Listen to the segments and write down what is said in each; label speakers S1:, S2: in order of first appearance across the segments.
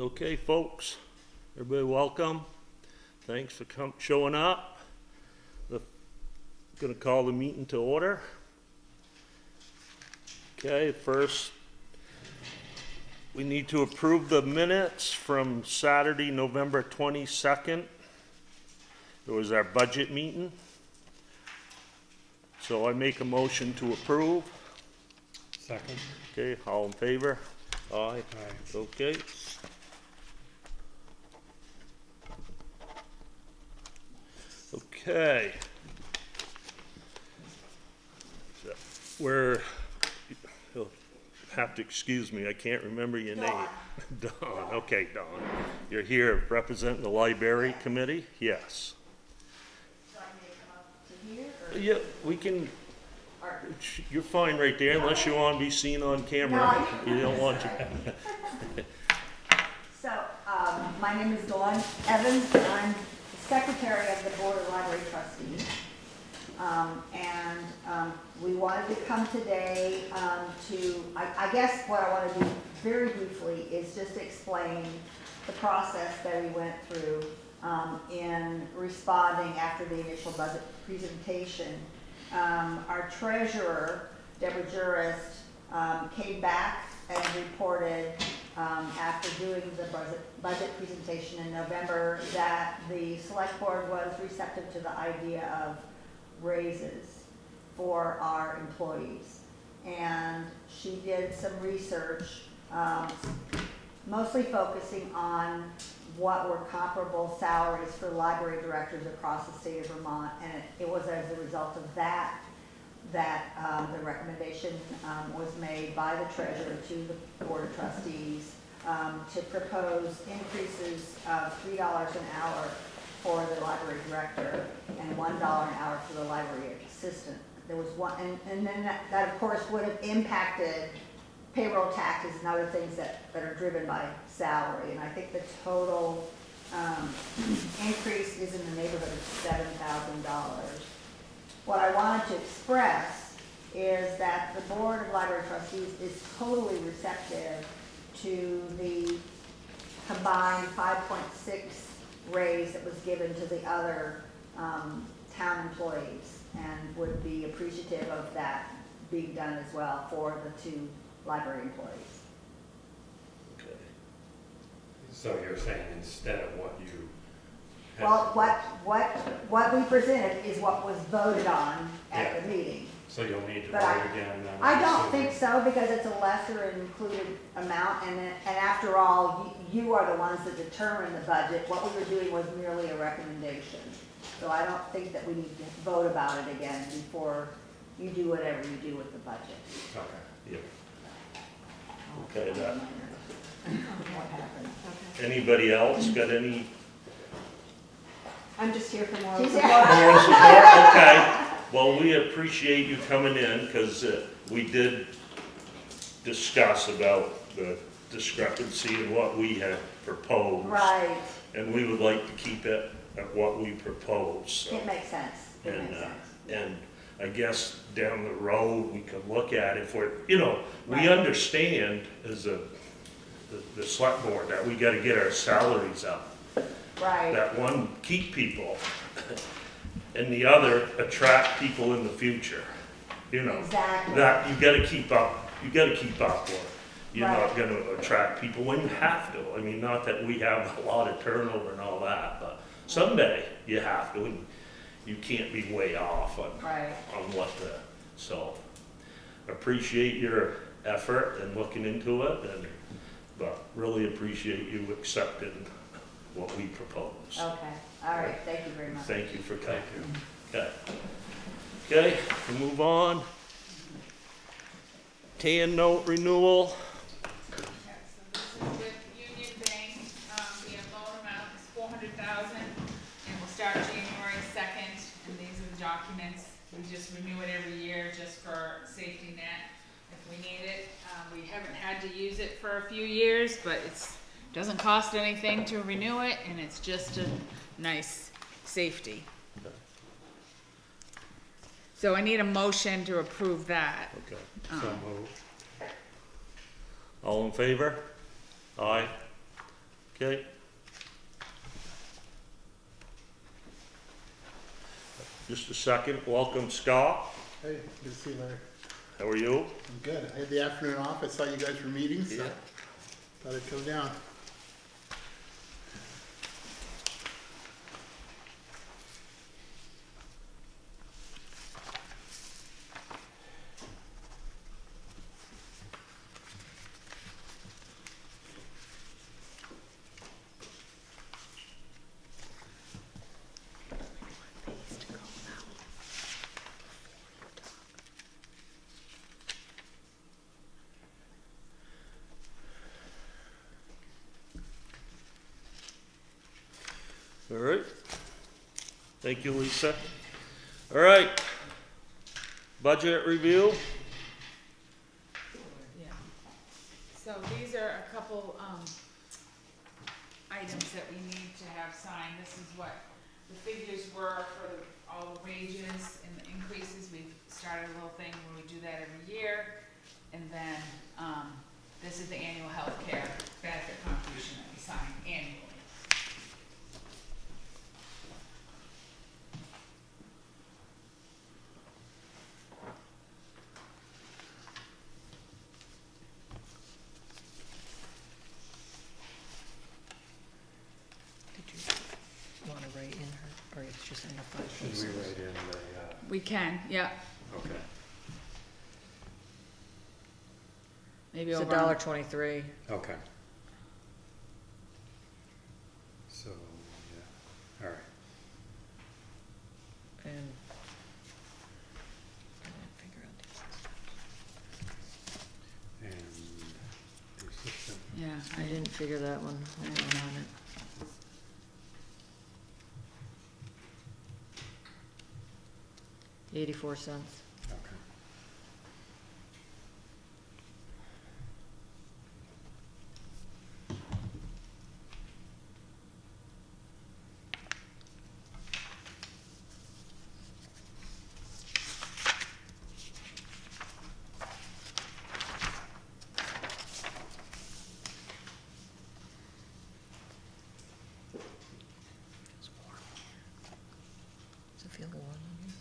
S1: Okay, folks, everybody welcome. Thanks for showing up. Going to call the meeting to order. Okay, first, we need to approve the minutes from Saturday, November 22nd. It was our budget meeting. So I make a motion to approve.
S2: Second.
S1: Okay, all in favor? Aye.
S2: Aye.
S1: Okay. Okay. You'll have to excuse me, I can't remember your name. Dawn. Okay, Dawn. You're here representing the library committee? Yes.
S3: So I may come up to here, or?
S1: Yeah, we can, you're fine right there unless you want to be seen on camera.
S3: No,
S1: You don't want to.
S3: So, my name is Dawn Evans, and I'm secretary of the Board of Library Trustees. We wanted to come today I guess what I want to do very briefly is just explain the process that we went through in responding after the initial budget presentation. Our treasurer, Deborah Jurist, came back and reported after doing the budget presentation in November that the select board was receptive to the idea of raises for our employees. And she did some research, mostly focusing on what were comparable salaries for library directors across the state of Vermont. And it was as a result of that the recommendation was made by the treasurer to the board of trustees to propose increases of $3 an hour for the library director and $1 an hour for the library assistant. There was one, and then that of course would have impacted payroll taxes and other things that are driven by salary. And I think the total increase is in the neighborhood of $7,000. What I wanted to express is that the Board of Library Trustees is totally receptive to the combined 5.6 raise that was given to the other town employees, and would be appreciative of that being done as well for the two library employees.
S1: Okay.
S2: So you're saying instead of what you had.
S3: Well, what we presented is what was voted on at the meeting.
S2: So you'll need to
S3: But
S2: vote again then?
S3: I don't think so, because it's a lesser included amount, and after all, you are the ones that determine the budget. What we were doing was merely a recommendation. So I don't think that we need to vote about it again before you do whatever you do with the budget.
S2: Okay.
S1: Yeah. Okay, that.
S3: What happened?
S1: Anybody else got any
S4: I'm just here for more.
S3: She's
S1: moral support? Okay. Well, we appreciate you coming in because we did discuss about the discrepancy in what we had proposed.
S3: Right,
S1: And we would like to keep it at what we proposed. So.
S3: it makes sense, it makes sense.
S1: And I guess down the road, we could look at if we're, we
S3: Right.
S1: understand as the select board that we gotta get our salaries up.
S3: Right,
S1: That one, keep people, and the other, attract people in the future.
S3: exactly.
S1: That, you gotta keep up with. You're not
S3: Right.
S1: gonna attract people when you have to. I mean, not that we have a lot of turnover and all that, but someday you have to, and you can't be way off on
S3: Right,
S1: so appreciate your effort and looking into it, but really appreciate you accepting what we propose.
S3: okay, all right, thank you very much.
S1: Thank you for coming. Okay. Okay, we move on. TAN note renewal.
S5: Yeah, so this is with Union Bank, the loan amount is $400,000, and we'll start January 2nd, and these are the documents. We just renew it every year just for safety net if we need it. We haven't had to use it for a few years, but it's doesn't cost anything to renew it, and it's just a nice safety. So I need a motion to approve that.
S1: Okay.
S2: So moved.
S1: All in favor? Aye. Okay. Just a second, welcome Scott,
S4: Hey, good to see you, Larry.
S1: how are you?
S4: I'm good. I had the afternoon off. I saw you guys were meeting, so
S1: Yeah.
S4: thought I'd come down.
S1: All right. Thank you, Lisa. All right. Budget review.
S5: Yeah. So these are a couple, items that we need to have signed. This is what the figures were for all the wages and the increases. We've started a little thing where we do that every year. And then, this is the annual health care benefit contribution that we sign annually.
S6: Did you want to write in her, or it's just in the five
S2: Should
S6: places?
S2: we write in the,
S5: We can, yeah,
S2: okay.
S5: maybe
S6: It's
S5: over. on-
S6: $1.23.
S2: Okay. So, yeah, all right.
S6: And I didn't figure out the
S2: And the assistant,
S5: Yeah,
S6: I didn't figure that one. Hold on it. $0.84.
S2: okay.
S6: It's warm. Does it feel warm in here?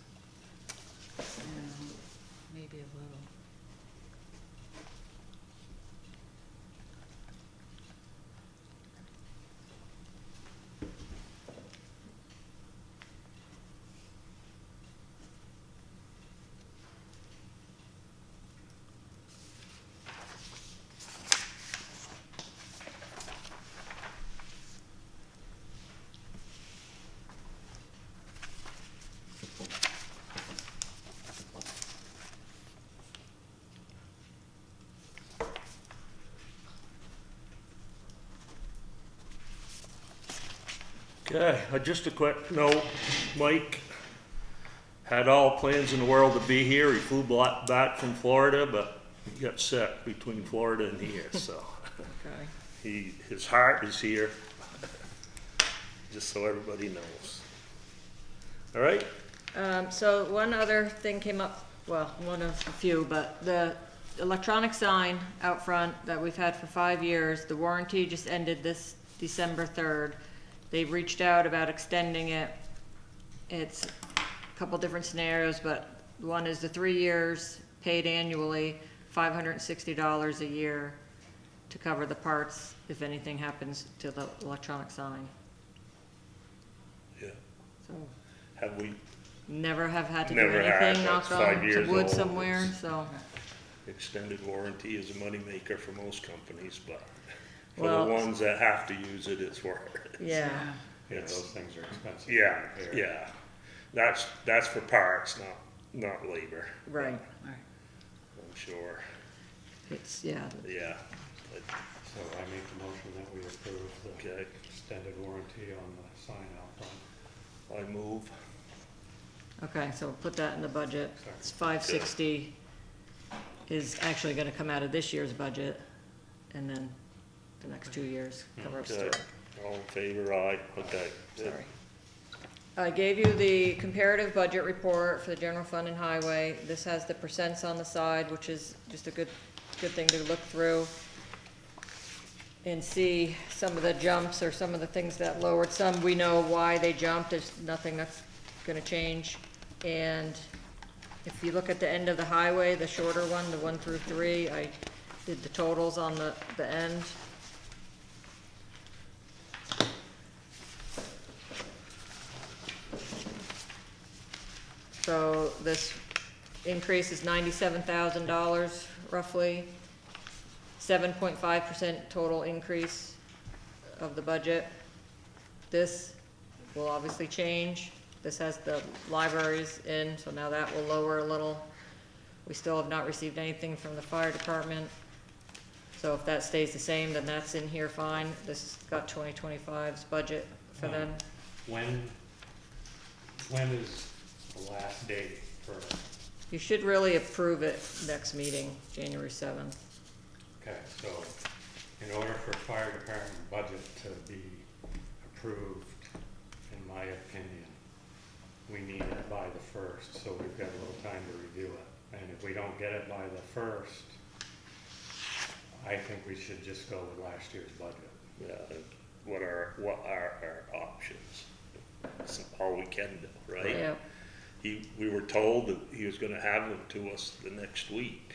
S5: yeah, maybe a little.
S1: Okay, just a quick note, Mike had all plans in the world to be here. He flew back from Florida, but he got sick between Florida and here, so
S6: Okay.
S1: his heart is here, just so everybody knows. All right?
S6: So one other thing came up, well, one of a few, but the electronic sign out front that we've had for 5 years, the warranty just ended this December 3rd. They've reached out about extending it. It's a couple different scenarios, but one is the 3 years paid annually, $560 a year to cover the parts if anything happens to the electronic sign.
S1: Yeah.
S6: So
S1: Have we
S6: never have had to do
S1: Never had.
S6: anything,
S1: That's
S6: knock
S1: 5
S6: on
S1: years
S6: some wood
S1: old.
S6: somewhere, so.
S1: extended warranty is a moneymaker for most companies, but for
S6: Well-
S1: the ones that have to use it, it's worth it.
S6: Yeah,
S2: Yeah,
S1: It's-
S2: those things are expensive. to
S1: Yeah,
S2: repair.
S1: yeah. That's for parts, not labor,
S6: right,
S1: I'm sure.
S6: it's, yeah,
S1: Yeah, but,
S2: So I make the motion that we approve the
S1: okay,
S2: extended warranty on the sign out front.
S1: I move.
S6: okay, so we'll put that in the budget. It's 560 is actually gonna come out of this year's budget, and then the next 2 years cover us through.
S1: Okay, all in favor, aye, okay.
S6: Sorry. I gave you the comparative budget report for the general fund and highway. This has the percents on the side, which is just a good thing to look through. and see some of the jumps or some of the things that lowered. Some, we know why they jumped, there's nothing that's gonna change. And if you look at the end of the highway, the shorter one, the 1 through 3, I did the totals on the end. So this increase is $97,000 roughly, 7.5% total increase of the budget. This will obviously change. This has the libraries in, so now that will lower a little. We still have not received anything from the fire department. So if that stays the same, then that's in here fine. This got 2025's budget for them.
S2: When is the last date for,
S6: You should really approve it next meeting, January 7th.
S2: okay, so in order for fire department budget to be approved, in my opinion, we need it by the 1st, so we've got a little time to review it. And if we don't get it by the 1st, I think we should just go with last year's budget.
S1: Yeah, what are our options? That's all we can do, right?
S6: Yeah.
S1: We were told that he was gonna have them to us the next week,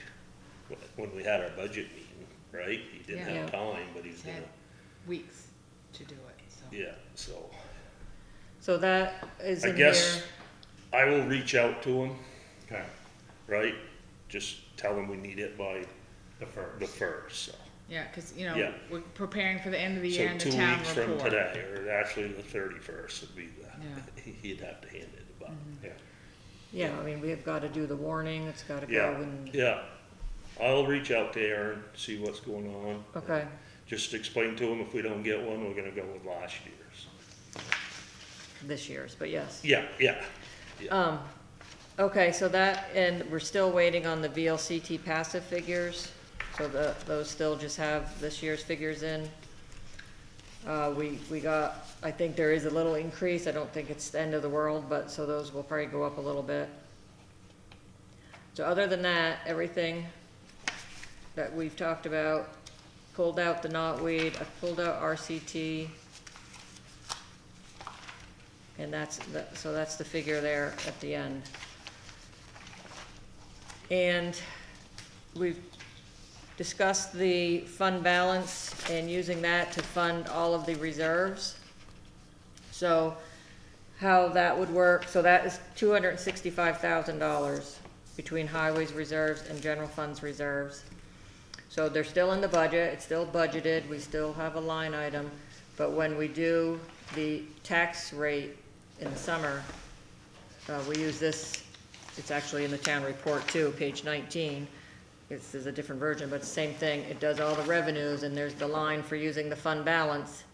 S1: when we had our budget meeting, right? He didn't have
S6: Yeah.
S1: time, but he's gonna,
S5: Had weeks to do it, so.
S1: yeah, so.
S6: So that is
S1: I
S6: in here.
S1: guess I will reach out to him,
S2: Okay,
S1: right? Just tell him we need it by
S2: the 1st.
S1: the 1st, so.
S5: Yeah, cause you
S1: Yeah.
S5: know, we're preparing for the end of the year
S1: So
S5: and
S1: 2
S5: the town
S1: weeks
S5: report.
S1: from today, or actually the 31st would be
S5: Yeah.
S1: he'd have to hand it about.
S2: Yeah,
S6: Yeah, I mean, we have gotta do the warning, it's gotta go
S1: Yeah,
S6: and,
S1: yeah. I'll reach out to Aaron, see what's going on.
S6: okay,
S1: Just explain to him if we don't get one, we're gonna go with last year's.
S6: this year's, but yes.
S1: Yeah, yeah.
S6: Okay, so that, and we're still waiting on the VLCT passive figures, so those still just have this year's figures in. We got, I think there is a little increase, I don't think it's the end of the world, but, so those will probably go up a little bit. So other than that, everything that we've talked about, pulled out the knotweed, I pulled out RCT. And so that's the figure there at the end. And we've discussed the fund balance and using that to fund all of the reserves. So how that would work, so that is $265,000 between highways reserves and general funds reserves. So they're still in the budget, it's still budgeted, we still have a line item, but when we do the tax rate in the summer, we use this, it's actually in the town report too, page 19. This is a different version, but it's the same thing. It does all the revenues, and there's the line for using the fund balance,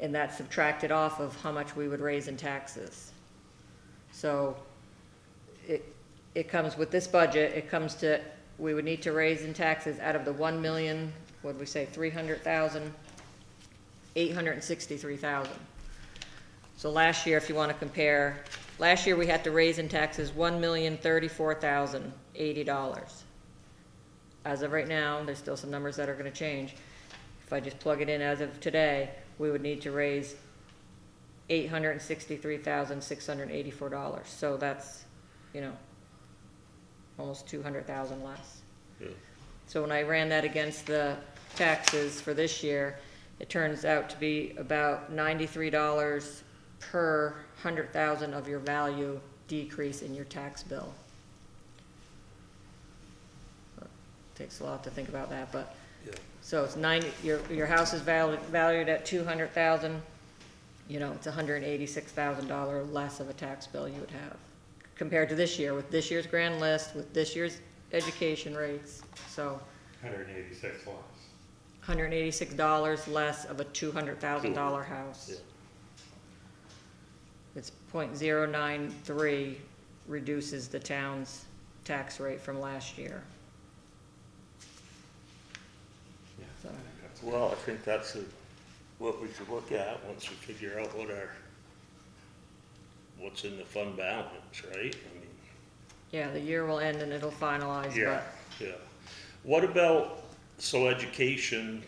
S6: and that's subtracted off of how much we would raise in taxes. So it comes with this budget, it comes to, we would need to raise in taxes out of the 1,000,000, what'd we say, 300,000, 863,000. So last year, if you want to compare, last year we had to raise in taxes $1,034,080. As of right now, there's still some numbers that are going to change. If I just plug it in as of today, we would need to raise $863,684. So that's, almost 200,000 less.
S1: Yeah.
S6: So when I ran that against the taxes for this year, it turns out to be about $93 per 100,000 of your value decrease in your tax bill. Takes a lot to think about that, but,
S1: Yeah.
S6: so it's your house is valued at 200,000, it's $186,000 less of a tax bill you would have compared to this year, with this year's grand list, with this year's education rates, so
S2: 186 lots.
S6: $186 less of a $200,000 house.
S1: Yeah.
S6: It's .093 reduces the town's tax rate from last year.
S2: Yeah,
S6: So-
S2: I think that's-
S1: Well, I think that's what we should look at once we figure out what's in the fund balance, right? I mean,
S6: Yeah, the year will end and it'll finalize,
S1: yeah,
S6: but
S1: yeah. What about, so education,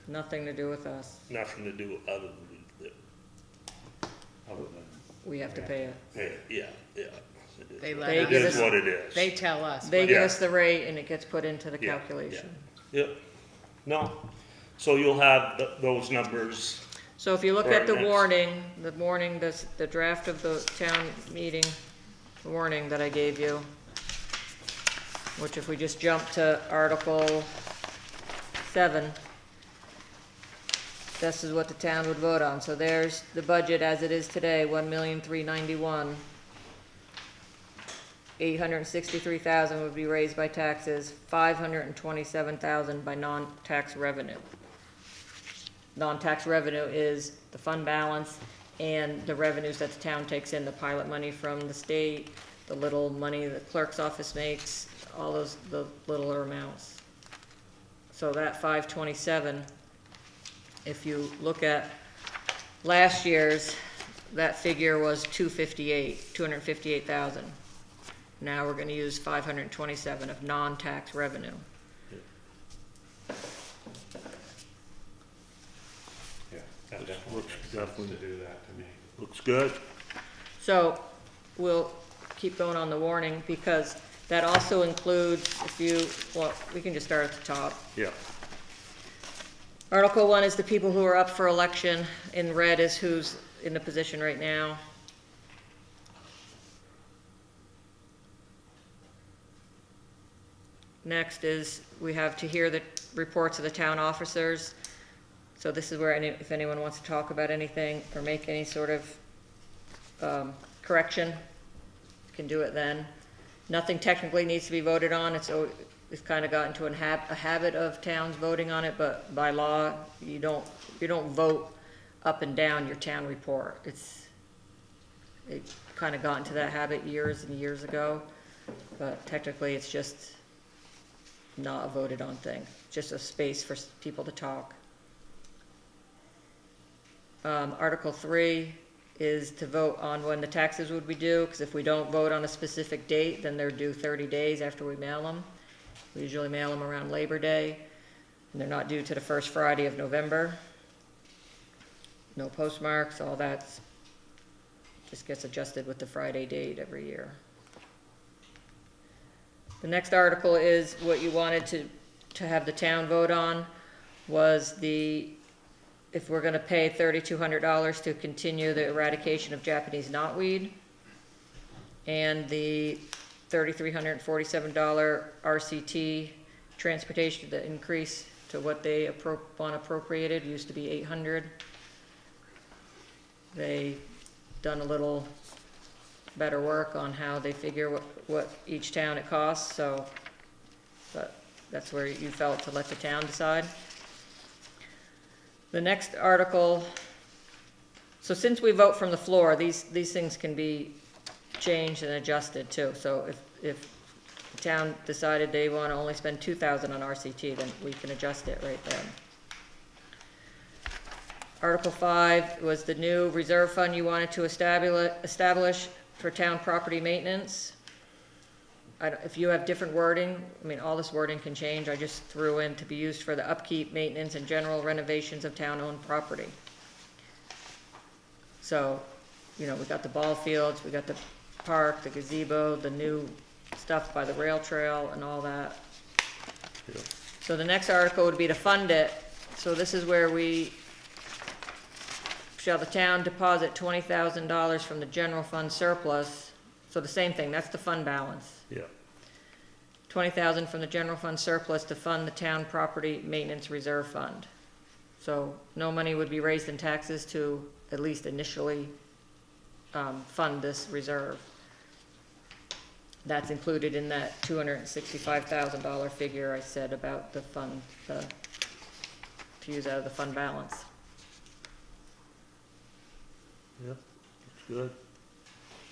S6: Nothing to do with us.
S1: nothing to do other than,
S2: Other than,
S6: We have to pay it.
S1: yeah.
S7: They
S1: It
S7: let
S6: give
S1: is
S6: us-
S1: what it is.
S7: They tell us.
S6: They
S7: what-
S6: give
S1: Yeah.
S6: us the rate and it gets put into the
S1: Yeah,
S6: calculation.
S1: Yeah, no, so you'll have those numbers,
S6: So if you look
S1: Right,
S6: at the
S1: next.
S6: warning, the draft of the town meeting warning that I gave you, which if we just jump to Article 7, this is what the town would vote on. So there's the budget as it is today, 1,391,000. 863,000 would be raised by taxes, 527,000 by non-tax revenue. Non-tax revenue is the fund balance and the revenues that the town takes in, the pilot money from the state, the little money the clerk's office makes, all those, the littler amounts. So that 527, if you look at last year's, that figure was 258,000. Now we're gonna use 527 of non-tax revenue.
S2: yeah, that definitely
S1: looks
S2: makes sense
S1: definitely-
S2: to do that to me.
S1: looks good.
S6: So we'll keep going on the warning because that also includes, if you, well, we can just start at the top.
S1: Yeah,
S6: Article 1 is the people who are up for election. In red is who's in the position right now. Next is, we have to hear the reports of the town officers. So this is where if anyone wants to talk about anything or make any sort of correction, can do it then. Nothing technically needs to be voted on. It's kind of gotten to a habit of towns voting on it, but by law, you don't vote up and down your town report. It kind of got into that habit years and years ago, but technically it's just not a voted on thing, just a space for people to talk. Article 3 is to vote on when the taxes would be due, because if we don't vote on a specific date, then they're due 30 days after we mail them. We usually mail them around Labor Day, and they're not due to the first Friday of November. No postmarks, all that just gets adjusted with the Friday date every year. The next article is what you wanted to have the town vote on, was if we're gonna pay $3,200 to continue the eradication of Japanese knotweed, and the $3,347 RCT transportation, the increase to what they want appropriated, used to be $800. They done a little better work on how they figure what each town it costs, so, but that's where you felt to let the town decide. The next article, so since we vote from the floor, these things can be changed and adjusted too. So if the town decided they want to only spend $2,000 on RCT, then we can adjust it right then. Article 5 was the new reserve fund you wanted to establish for town property maintenance. If you have different wording, I mean, all this wording can change. I just threw in to be used for the upkeep, maintenance, and general renovations of town-owned property. So, we got the ball fields, we got the park, the gazebo, the new stuff by the rail trail and all that.
S1: yeah,
S6: So the next article would be to fund it. So this is where shall the town deposit $20,000 from the general fund surplus? So the same thing, that's the fund balance.
S1: yeah,
S6: 20,000 from the general fund surplus to fund the town property maintenance reserve fund. So no money would be raised in taxes to at least initially fund this reserve. That's included in that $265,000 figure I said about the fund, to use out of the fund balance.
S1: yeah, looks good.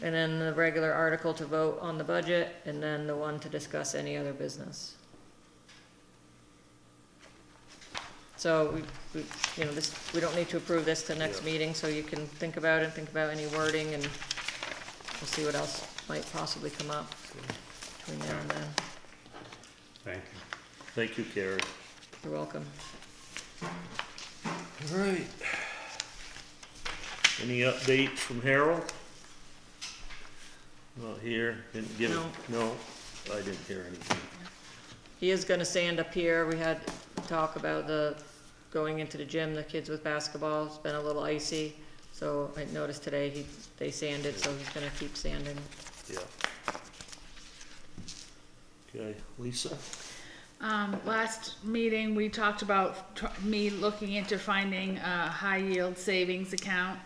S6: And then the regular article to vote on the budget, and then the one to discuss any other business. So we don't need to approve this to next
S1: Yeah.
S6: meeting, so you can think about it, think about any wording, and we'll see what else might possibly come up between now and then.
S2: Thank you.
S1: Thank you, Carrie.
S6: You're welcome.
S1: All right. Any updates from Harold? Not here, didn't give it, no, I didn't hear anything.
S6: He is gonna sand up here. We had talk about going into the gym, the kids with basketball. It's been a little icy. So I noticed today they sanded, so he's gonna keep sanding.
S1: Yeah. Okay, Lisa?
S5: Last meeting, we talked about me looking into finding a high yield savings account.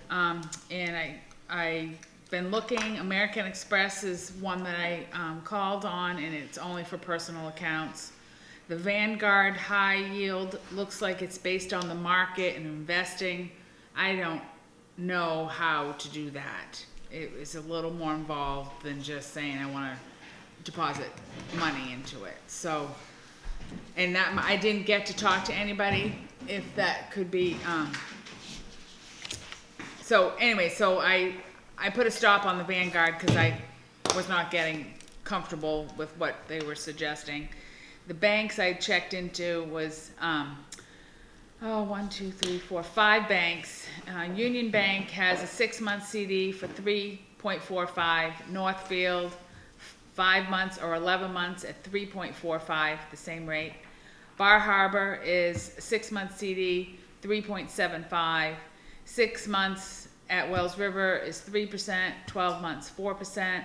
S5: And I've been looking, American Express is one that I, called on, and it's only for personal accounts. The Vanguard high yield looks like it's based on the market and investing. I don't know how to do that. It is a little more involved than just saying I wanna deposit money into it, so. And that, I didn't get to talk to anybody if that could be, so anyway, so I put a stop on the Vanguard because I was not getting comfortable with what they were suggesting. The banks I checked into was, 5 banks. Union Bank has a 6-month CD for 3.45, Northfield 5 months or 11 months at 3.45, the same rate. Bar Harbor is 6-month CD, 3.75. 6 months at Wells River is 3%, 12 months 4%.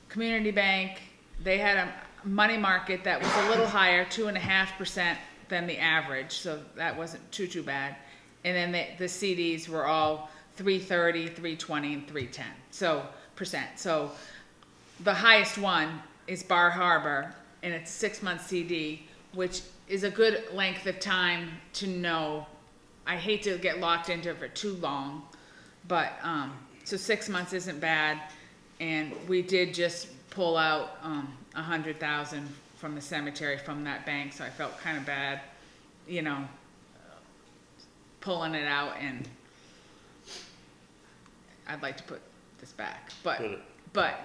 S5: Community Bank, they had a money market that was a little higher, 2.5% than the average, so that wasn't too bad. And then the CDs were all 3.30, 3.20, and 3.10, so percent. So the highest one is Bar Harbor, and it's a 6-month CD, which is a good length of time to know. I hate to get locked into it for too long, but so 6 months isn't bad. And we did just pull out 100,000 from the cemetery from that bank, so I felt kind of bad, you know, pulling it out, and I'd like to put this back, but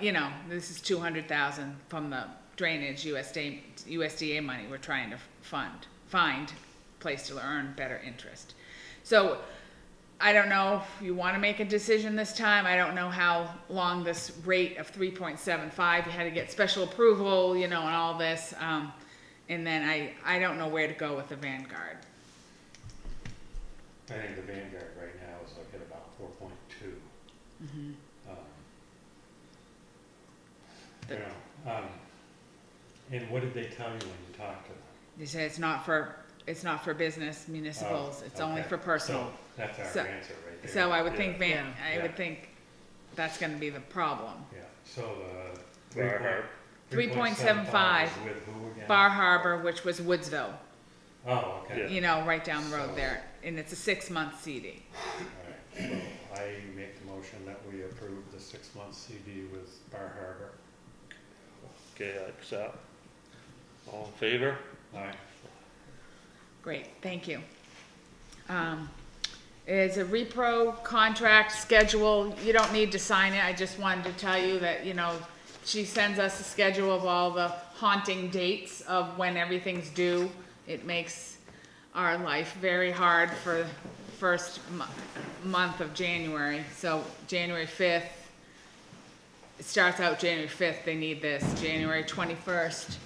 S5: you know, this is 200,000 from the drainage USDA money we're trying to find place to earn better interest. So I don't know if you want to make a decision this time. I don't know how long this rate of 3.75, you had to get special approval, you know, and all this. And then I don't know where to go with the Vanguard.
S2: I think the Vanguard right now is like at about 4.2.
S5: Mm-hmm.
S2: You know, and what did they tell you when you talked to them?
S5: They say it's not for business municipals. It's only
S2: Okay.
S5: for personal.
S2: So that's our
S5: So-
S2: answer right there.
S5: So I would
S2: Yeah.
S5: think
S6: Yeah.
S5: I would think that's going to be the problem.
S2: Yeah, so the
S1: Bar Harbor.
S5: 3.75
S2: is with who again?
S5: Bar Harbor, which was Woodsville,
S2: Oh, okay.
S1: Yeah.
S5: you know, right down the road there, and it's a 6-month CD.
S2: Alright, so I make the motion that we approve the 6-month CD with Bar Harbor.
S1: Okay, I accept. All in favor?
S2: Aye.
S5: Great, thank you. It's a repro contract schedule. You don't need to sign it. I just wanted to tell you that, you know, she sends us a schedule of all the haunting dates of when everything's due. It makes our life very hard for the first month of January. So January 5th, it starts out January 5th, they need this. January 21st,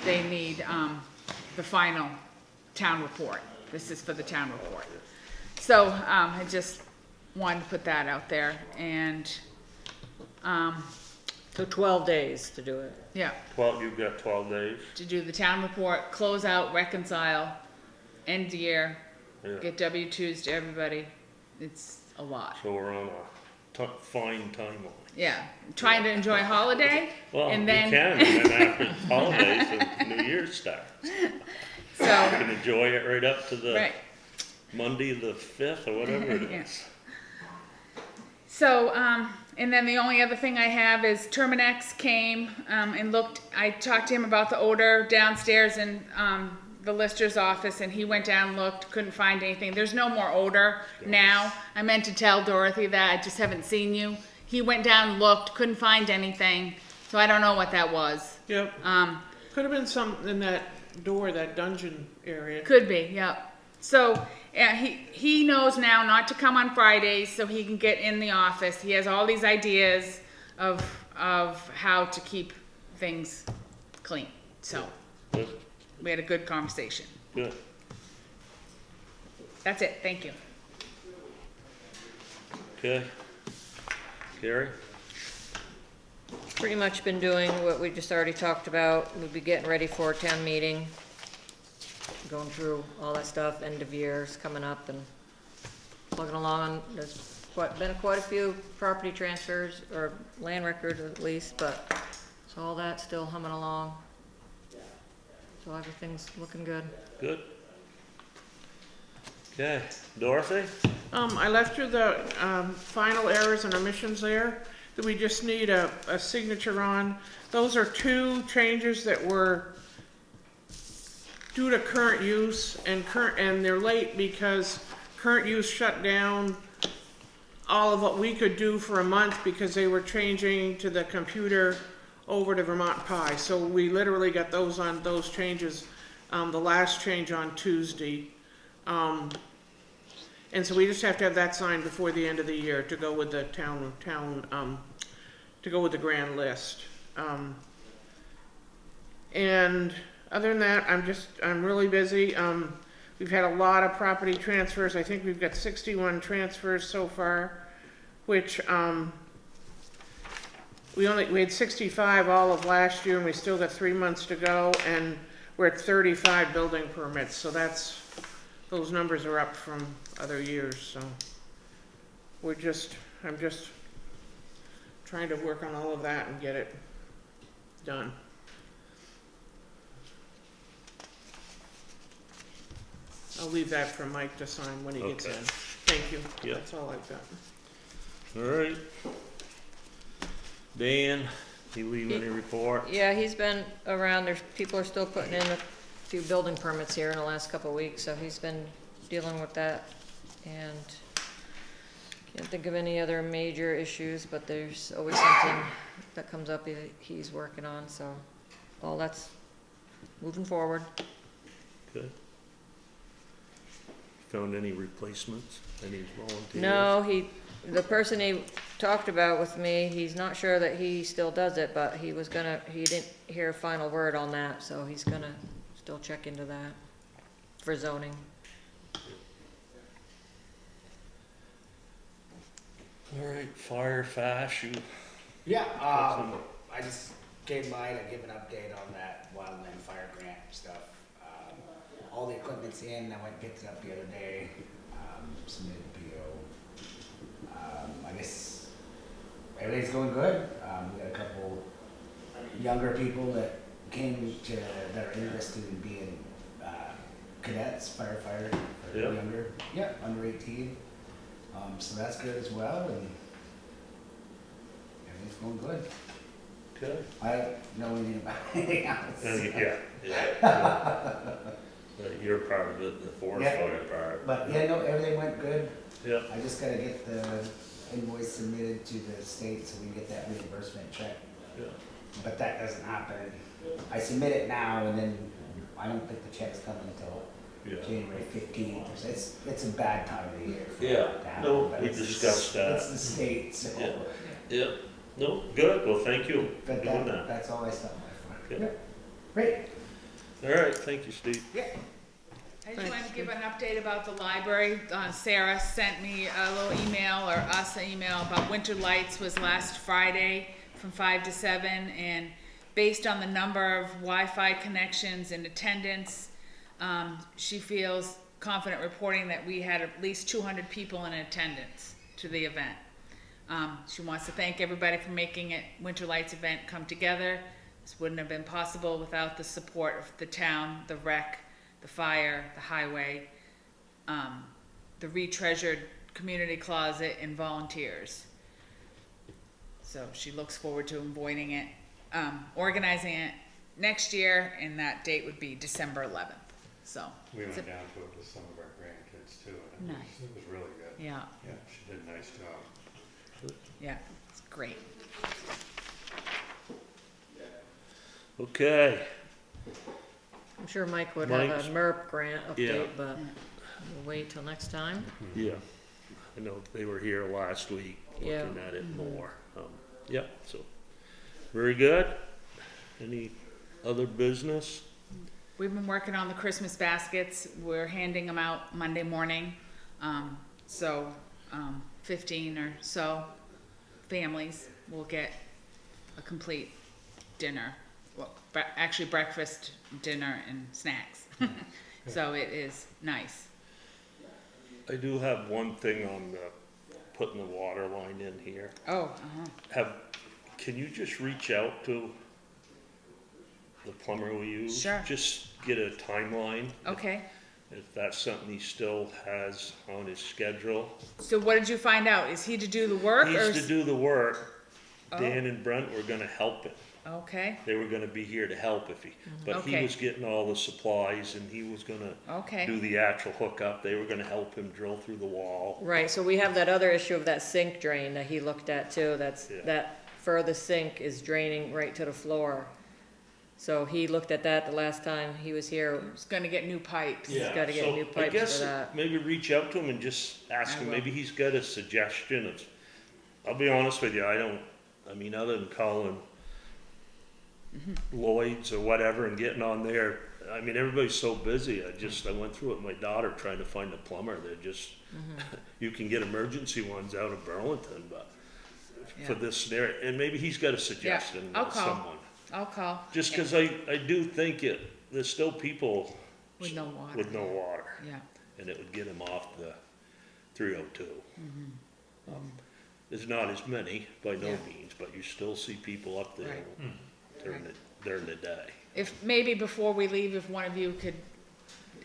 S5: they need the final town report. This is for the town report. So I just wanted to put that out there, and
S6: So 12 days to do it.
S5: yeah,
S1: You've got 12 days.
S5: to do the town report, close out, reconcile, end the year,
S1: Yeah.
S5: get W-2s to everybody. It's a lot.
S1: So we're on a fine timeline.
S5: Yeah, trying to enjoy holiday,
S1: Well,
S5: and
S1: you
S5: then
S1: can, and then after the holidays, the New Year starts. You
S5: so
S1: can enjoy it right up to the
S5: right.
S1: Monday the 5th or whatever it
S5: Yeah.
S1: is.
S5: So, and then the only other thing I have is Terminex came and looked. I talked to him about the odor downstairs in the Lister's office, and he went down, looked, couldn't find anything. There's no more odor now. I meant to tell Dorothy that, I just haven't seen you. He went down, looked, couldn't find anything, so I don't know what that was.
S8: Yep. Could have been something in that door, that dungeon area.
S5: Could be, yep. So, yeah, he knows now not to come on Fridays so he can get in the office. He has all these ideas of how to keep things clean. So,
S1: Good,
S5: we had a good conversation.
S1: good.
S5: That's it, thank you.
S1: Okay. Gary?
S6: Pretty much been doing what we just already talked about. We'll be getting ready for a town meeting, going through all that stuff, end of years coming up and plugging along. There's been quite a few property transfers, or land records at least, but so all that's still humming along. So everything's looking good.
S1: Good. Okay, Dorothy?
S8: I left you the, final errors and omissions there, that we just need a signature on. Those are 2 changes that were due to current use, and they're late because current use shut down all of what we could do for a month because they were changing to the computer over to Vermont Pi. So we literally got those changes, the last change on Tuesday. And so we just have to have that signed before the end of the year to go with the to go with the grand list. And other than that, I'm really busy. We've had a lot of property transfers. I think we've got 61 transfers so far, which, we had 65 all of last year, and we still got 3 months to go, and we're at 35 building permits, so those numbers are up from other years, so I'm just trying to work on all of that and get it done. I'll leave that for Mike to sign when he gets in.
S1: Okay.
S8: Thank you.
S1: Yep.
S8: That's all I've got.
S1: All right. Dan, you leave any report?
S6: Yeah, he's been around. People are still putting in a few building permits here in the last couple of weeks, so he's been dealing with that. And can't think of any other major issues, but there's always something that comes up he's working on, so all that's moving forward.
S1: Good. Found any replacements? Any volunteers?
S6: No, the person he talked about with me, he's not sure that he still does it, but he didn't hear a final word on that, so he's gonna still check into that for zoning.
S1: All right, fire, fast, you,
S9: Yeah, I just came by to give an update on that wildland fire grant stuff. All the equipment's in, I went and picked it up the other day, submitted the PO. I guess everything's going good. We got a couple younger people that that are interested in being cadets, firefighters, or
S1: Yeah.
S9: younger. Yeah, under 18. So that's good as well, and everything's going good.
S1: okay?
S9: I don't know anything about anything else.
S1: Yeah. But you're part of it, the forest
S9: Yeah.
S1: fire part.
S9: But yeah, no, everything went good.
S1: Yeah,
S9: I just gotta get the invoice submitted to the state so we can get that reimbursement check.
S1: yeah,
S9: But that doesn't happen. I submit it now and then I don't think the check's coming until
S1: yeah.
S9: January 15th. So it's a bad time of the year for
S1: Yeah,
S9: that to happen.
S1: no,
S9: but
S1: we
S9: it's the-
S1: discussed that.
S9: It's the state, so.
S1: Yeah. Yeah, no, good, well, thank you for
S9: But
S1: doing that.
S9: that's all I stopped by for.
S1: Okay.
S9: Yeah. Great.
S1: All right, thank you, Steve.
S9: Yeah.
S5: I just wanted to give an update about the library. Sarah sent me a little email, or us an email, about Winter Lights was last Friday from 5 to 7, and based on the number of Wi-Fi connections and attendance, she feels confident reporting that we had at least 200 people in attendance to the event. She wants to thank everybody for making it Winter Lights event come together. This wouldn't have been possible without the support of the town, the rec, the fire, the highway, the retreasured community closet, and volunteers. So she looks forward to organizing it next year, and that date would be December 11th. So,
S2: We went down to it with some of our grandkids too, and
S5: Nice.
S2: it was really good.
S5: yeah,
S2: Yeah, she did a nice job.
S5: yeah, it's great.
S1: Okay,
S6: I'm sure Mike would
S1: Mike's-
S6: have a MERP grant
S1: Yeah.
S6: update, but We'll wait till next time.
S1: Yeah, I know they were here last week
S6: Yeah.
S1: looking at it more. Yeah, so, very good. Any other business?
S5: We've been working on the Christmas baskets. We're handing them out Monday morning. So 15 or so families will get a complete dinner. Well, actually breakfast, dinner, and snacks. So it is nice.
S1: I do have one thing on putting the water line in here.
S5: Oh,
S1: Can you just reach out to the plumber we use?
S5: Sure.
S1: Just get a timeline.
S5: okay.
S1: If that's something he still has on his schedule.
S5: So what did you find out? Is he to do the work or?
S1: He's to do the work.
S5: Oh.
S1: Dan and Brent were gonna help him.
S5: Okay,
S1: They were gonna be here to help if he, but he
S5: Okay.
S1: was getting all the supplies and he was gonna
S5: okay.
S1: do the actual hookup. They were gonna help him drill through the wall.
S6: Right, so we have that other issue of that sink drain that he looked at too,
S1: Yeah.
S6: that furthest sink is draining right to the floor. So he looked at that the last time he was here.
S5: He's gonna get new pipes.
S6: He's gotta get
S1: so
S6: new
S1: I
S6: pipes
S1: guess
S6: for that.
S1: maybe reach out to him and just ask
S5: I
S1: him,
S5: will.
S1: maybe he's got a suggestion of, I'll be honest with you, I mean, other than calling
S5: Mm-hmm.
S1: Lloyd's or whatever and getting on there, I mean, everybody's so busy, I went through it with my daughter trying to find a plumber, they're just, you can get emergency ones out of Burlington, but for
S5: Yeah.
S1: this scenario, and maybe he's got a suggestion
S5: I'll
S1: of
S5: call.
S1: someone.
S5: I'll call.
S1: Just cause I do think there's still people
S5: With no water.
S1: with no water.
S5: Yeah,
S1: And it would get him off the 302.
S5: Mm-hmm.
S1: There's not as many by no
S5: Yeah.
S1: means, but you still see people up there
S5: Right.
S1: during the day.
S5: if, maybe before we leave, if one of you could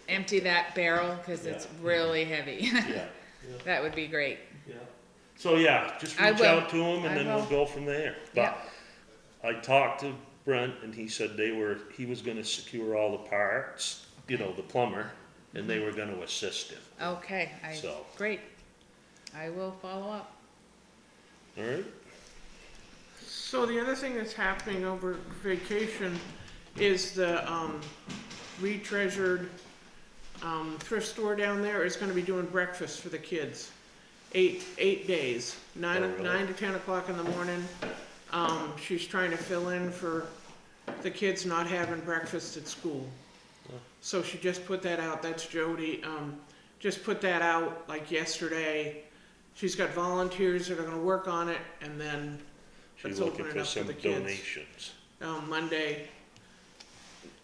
S5: empty that barrel, cause it's really heavy.
S1: Yeah,
S5: That would be great.
S1: yeah. So yeah, just
S5: I
S1: reach
S5: will.
S1: out to him
S5: I
S1: and then
S5: will.
S1: we'll go from there. But I talked to Brent and he said he was gonna secure all the parts, the plumber, and they were gonna assist him.
S5: Okay,
S1: So.
S5: great. I will follow up.
S1: All right?
S8: So the other thing that's happening over vacation is the, retreasured, thrift store down there is gonna be doing breakfast for the kids. 8 days,
S1: Oh, really?
S8: 9 to 10 o'clock in the morning. She's trying to fill in for the kids not having breakfast at school. So she just put that out, that's Jody, just put that out like yesterday. She's got volunteers that are gonna work on it, and then
S1: She's
S8: let's
S1: looking
S8: open it
S1: for
S8: up to
S1: some
S8: the kids.
S1: donations.
S8: Monday,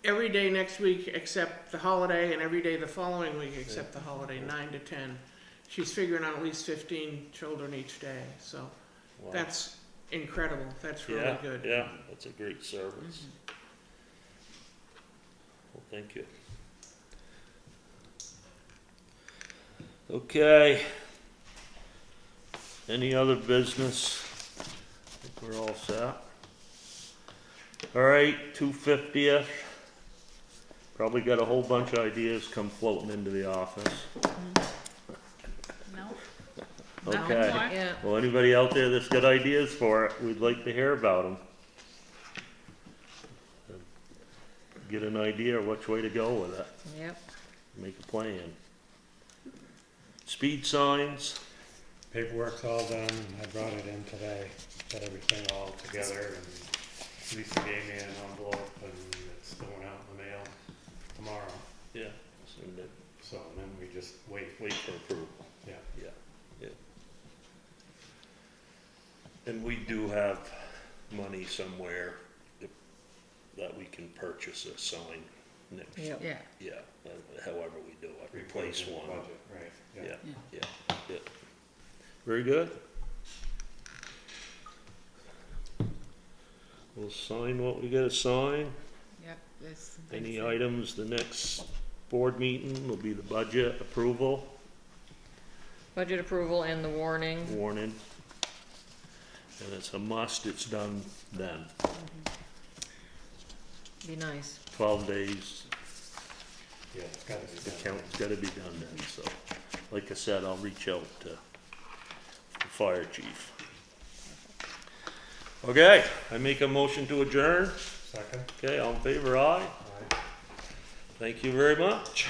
S8: every day next week except the holiday, and every day the following week except the holiday, 9 to 10. She's figuring on at least 15 children each day, so
S1: Wow.
S8: that's incredible, that's really
S1: Yeah,
S8: good.
S1: yeah, that's a great service. Well, thank you. Okay. Any other business? I think we're all set. All right, 250th. Probably got a whole bunch of ideas come floating into the office.
S5: No?
S1: Okay.
S5: Nothing more?
S6: Yeah,
S1: Well, anybody out there that's got ideas for it, we'd like to hear about them. Get an idea which way to go with it.
S6: yep.
S1: Make a plan. Speed signs,
S2: Paperwork's all done, I brought it in today, got everything all together, and Lisa gave me an envelope, and it's going out in the mail tomorrow.
S1: yeah, send it,
S2: So then we just wait,
S1: wait for approval,
S2: yeah.
S1: yeah, yeah. And we do have money somewhere that we can purchase a sign next,
S6: Yep.
S5: Yeah,
S1: yeah, however we do it, replace
S2: Budget,
S1: one.
S2: right,
S1: Yeah,
S2: yeah.
S1: yeah, yeah. Very good. We'll sign what we gotta sign.
S5: yep, this.
S1: Any items, the next board meeting will be the budget approval,
S6: Budget approval and the warning.
S1: warning. And it's a must, it's done then.
S6: Be nice.
S1: 12 days,
S2: Yeah, it's gotta be
S1: the
S2: done.
S1: count's gotta be done then, so. Like I said, I'll reach out to the fire chief. Okay, I make a motion to adjourn.
S2: Second?
S1: Okay, all in favor, aye?
S2: Aye.
S1: Thank you very much.